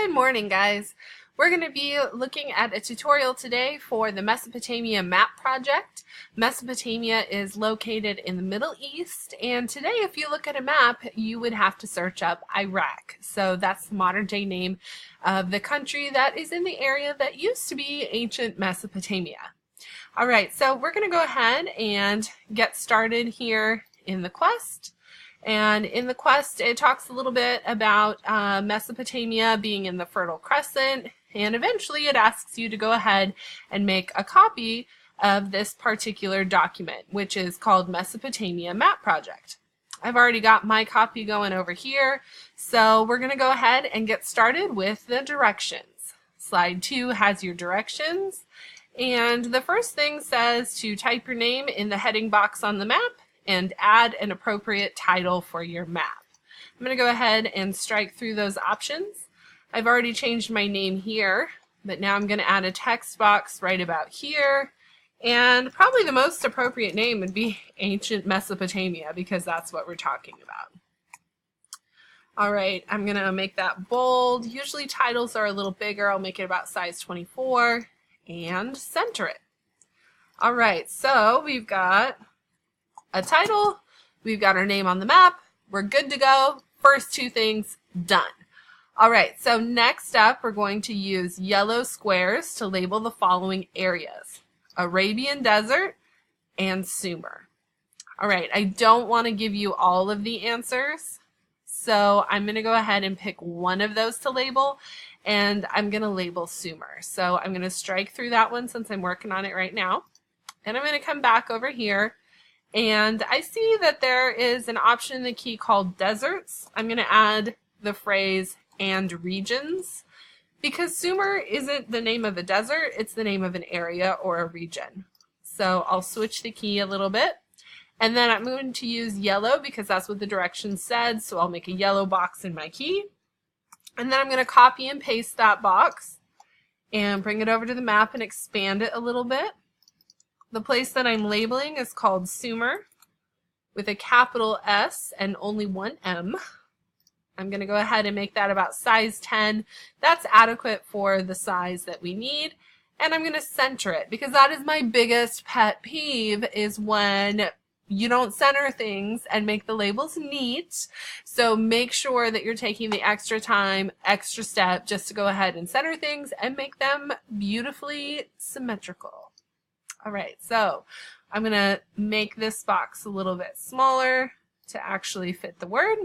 Good morning, guys. We're going to be looking at a tutorial today for the Mesopotamia Map Project. Mesopotamia is located in the Middle East, and today if you look at a map, you would have to search up Iraq. So that's the modern day name of the country that is in the area that used to be ancient Mesopotamia. All right, so we're going to go ahead and get started here in the quest. And in the quest, it talks a little bit about Mesopotamia being in the Fertile Crescent, and eventually it asks you to go ahead and make a copy of this particular document, which is called Mesopotamia Map Project. I've already got my copy going over here, so we're going to go ahead and get started with the directions. Slide 2 has your directions, and the first thing says to type your name in the heading box on the map and add an appropriate title for your map. I'm going to go ahead and strike through those options. I've already changed my name here, but now I'm going to add a text box right about here. And probably the most appropriate name would be Ancient Mesopotamia, because that's what we're talking about. All right, I'm going to make that bold. Usually titles are a little bigger. I'll make it about size 24 and center it. All right, so we've got a title, we've got our name on the map, we're good to go. First two things done. All right, so next up we're going to use yellow squares to label the following areas: Arabian Desert and Sumer. All right, I don't want to give you all of the answers, so I'm going to go ahead and pick one of those to label, and I'm going to label Sumer. So I'm going to strike through that one since I'm working on it right now, and I'm going to come back over here. And I see that there is an option in the key called deserts. I'm going to add the phrase and regions, because Sumer isn't the name of a desert, it's the name of an area or a region. So I'll switch the key a little bit, and then I'm going to use yellow because that's what the directions said, so I'll make a yellow box in my key. And then I'm going to copy and paste that box and bring it over to the map and expand it a little bit. The place that I'm labeling is called Sumer with a capital S and only one M. I'm going to go ahead and make that about size 10. That's adequate for the size that we need. And I'm going to center it, because that is my biggest pet peeve, is when you don't center things and make the labels neat. So make sure that you're taking the extra time, extra step just to go ahead and center things and make them beautifully symmetrical. All right, so I'm going to make this box a little bit smaller to actually fit the word.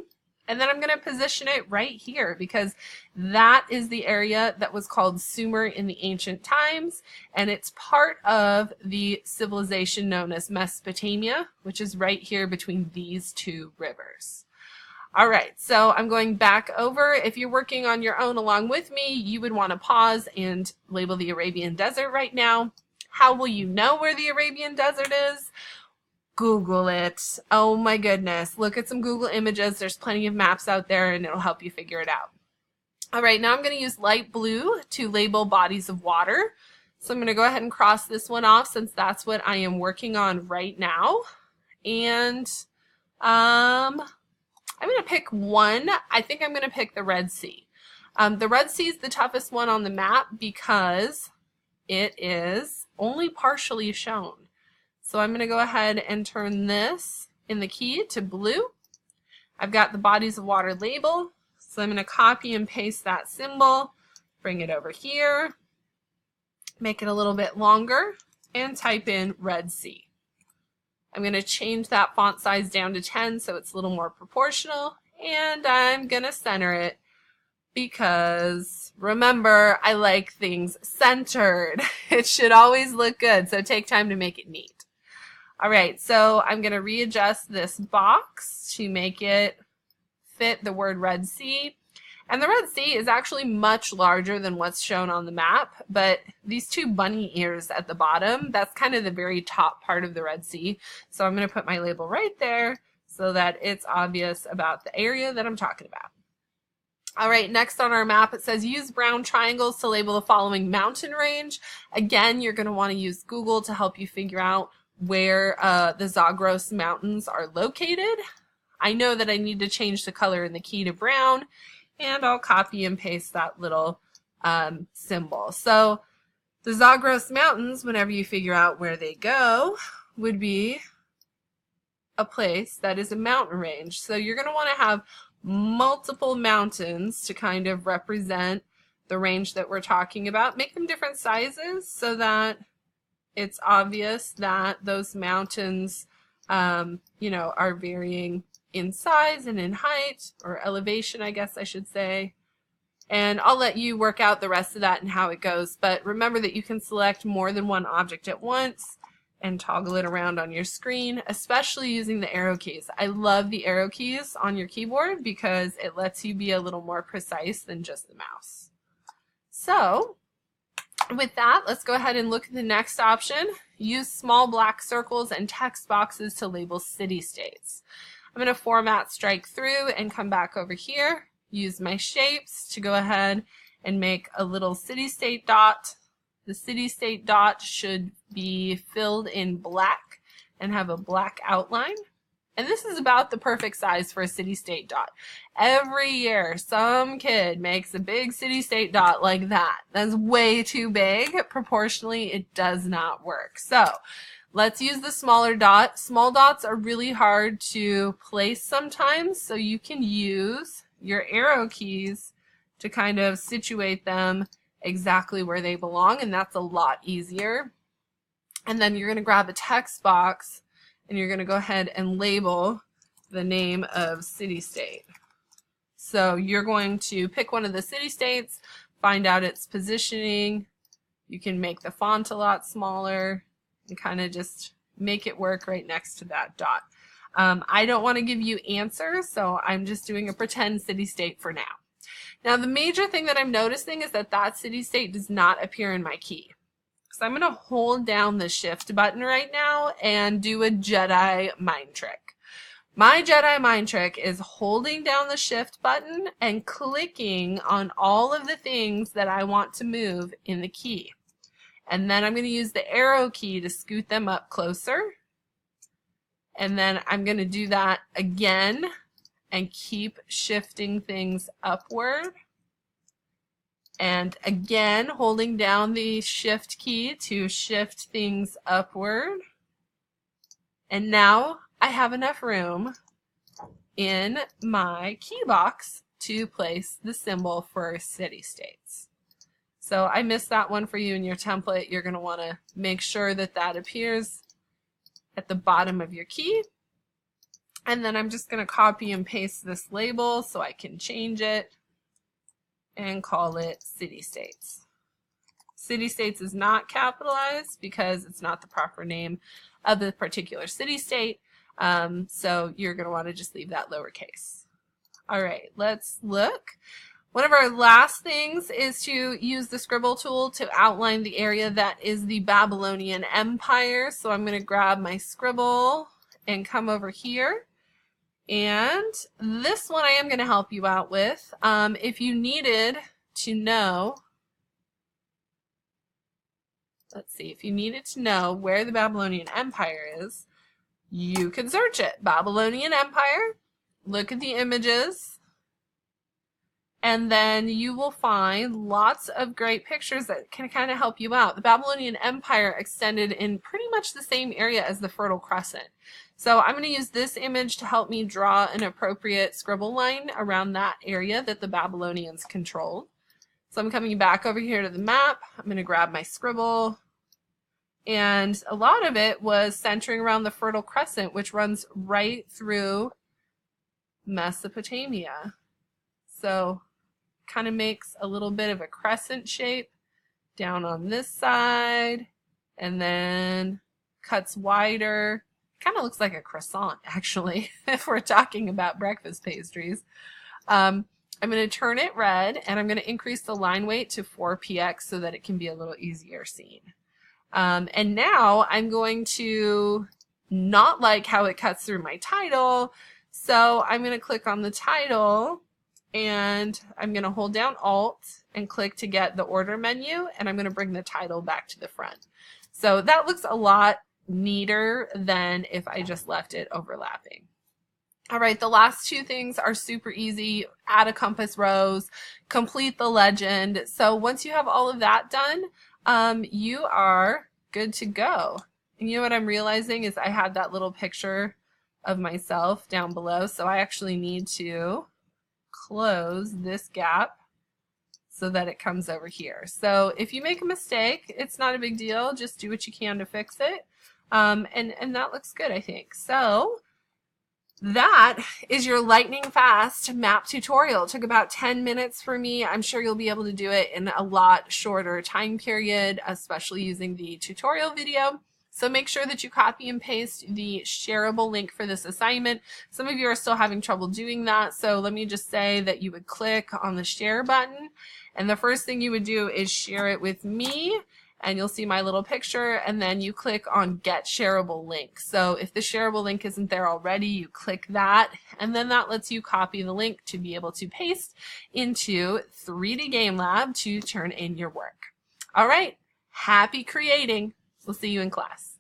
And then I'm going to position it right here, because that is the area that was called Sumer in the ancient times. And it's part of the civilization known as Mesopotamia, which is right here between these two rivers. All right, so I'm going back over. If you're working on your own along with me, you would want to pause and label the Arabian Desert right now. How will you know where the Arabian Desert is? Google it. Oh my goodness. Look at some Google images. There's plenty of maps out there, and it'll help you figure it out. All right, now I'm going to use light blue to label bodies of water. So I'm going to go ahead and cross this one off, since that's what I am working on right now. And I'm going to pick one. I think I'm going to pick the Red Sea. The Red Sea is the toughest one on the map because it is only partially shown. So I'm going to go ahead and turn this in the key to blue. I've got the bodies of water label, so I'm going to copy and paste that symbol, bring it over here, make it a little bit longer, and type in Red Sea. I'm going to change that font size down to 10 so it's a little more proportional, and I'm going to center it, because remember, I like things centered. It should always look good, so take time to make it neat. All right, so I'm going to readjust this box to make it fit the word Red Sea. And the Red Sea is actually much larger than what's shown on the map, but these two bunny ears at the bottom, that's kind of the very top part of the Red Sea. So I'm going to put my label right there so that it's obvious about the area that I'm talking about. All right, next on our map, it says use brown triangles to label the following mountain range. Again, you're going to want to use Google to help you figure out where the Zagros Mountains are located. I know that I need to change the color in the key to brown, And I'll copy and paste that little symbol. So the Zagros Mountains, whenever you figure out where they go, would be a place that is a mountain range. So you're going to want to have multiple mountains to kind of represent the range that we're talking about. Make them different sizes so that it's obvious that those mountains, are varying in size and in height, or elevation, I guess I should say. And I'll let you work out the rest of that and how it goes. But remember that you can select more than one object at once and toggle it around on your screen, especially using the arrow keys. I love the arrow keys on your keyboard because it lets you be a little more precise than just the mouse. So with that, let's go ahead and look at the next option. Use small black circles and text boxes to label city-states. I'm going to format strike through and come back over here. Use my shapes to go ahead and make a little city-state dot. The city-state dot should be filled in black and have a black outline. And this is about the perfect size for a city-state dot. Every year, some kid makes a big city-state dot like that. That's way too big. Proportionally, it does not work. So let's use the smaller dot. Small dots are really hard to place sometimes, so you can use your arrow keys to kind of situate them exactly where they belong, and that's a lot easier. And then you're going to grab a text box and you're going to go ahead and label the name of city-state. So you're going to pick one of the city-states, find out its positioning. You can make the font a lot smaller and kind of just make it work right next to that dot. I don't want to give you answers, so I'm just doing a pretend city-state for now. Now the major thing that I'm noticing is that that city-state does not appear in my key. So I'm going to hold down the shift button right now and do a Jedi mind trick. My Jedi mind trick is holding down the shift button and clicking on all of the things that I want to move in the key. And then I'm going to use the arrow key to scoot them up closer. And then I'm going to do that again and keep shifting things upward. And again, holding down the shift key to shift things upward. And now I have enough room in my key box to place the symbol for city-states. So I missed that one for you in your template. You're going to want to make sure that that appears at the bottom of your key. And then I'm just going to copy and paste this label so I can change it and call it city-states. City-states is not capitalized because it's not the proper name of the particular city-state. So you're going to want to just leave that lowercase. All right, let's look. One of our last things is to use the scribble tool to outline the area that is the Babylonian Empire. So I'm going to grab my scribble and come over here. And this one I am going to help you out with. If you needed to know, if you needed to know where the Babylonian Empire is, you can search it. Babylonian Empire, look at the images, and then you will find lots of great pictures that can kind of help you out. The Babylonian Empire extended in pretty much the same area as the Fertile Crescent. So I'm going to use this image to help me draw an appropriate scribble line around that area that the Babylonians controlled. So I'm coming back over here to the map. I'm going to grab my scribble. And a lot of it was centering around the Fertile Crescent, which runs right through Mesopotamia. So kind of makes a little bit of a crescent shape down on this side and then cuts wider. Kind of looks like a croissant, actually, if we're talking about breakfast pastries. I'm going to turn it red, and I'm going to increase the line weight to 4px so that it can be a little easier seen. And now I'm going to not like how it cuts through my title, so I'm going to click on the title, and I'm going to hold down Alt and click to get the order menu, and I'm going to bring the title back to the front. So that looks a lot neater than if I just left it overlapping. All right, the last two things are super easy. Add a compass rose, complete the legend. So once you have all of that done, you are good to go. And you know what I'm realizing is I had that little picture of myself down below, so I actually need to close this gap so that it comes over here. So if you make a mistake, it's not a big deal. Just do what you can to fix it. And that looks good, I think. So that is your lightning fast map tutorial. It took about 10 minutes for me. I'm sure you'll be able to do it in a lot shorter time period, especially using the tutorial video. So make sure that you copy and paste the shareable link for this assignment. Some of you are still having trouble doing that. So let me just say that you would click on the share button, and the first thing you would do is share it with me. And you'll see my little picture, and then you click on Get Shareable Link. So if the shareable link isn't there already, you click that, and then that lets you copy the link to be able to paste into 3D Game Lab to turn in your work. All right, happy creating. We'll see you in class.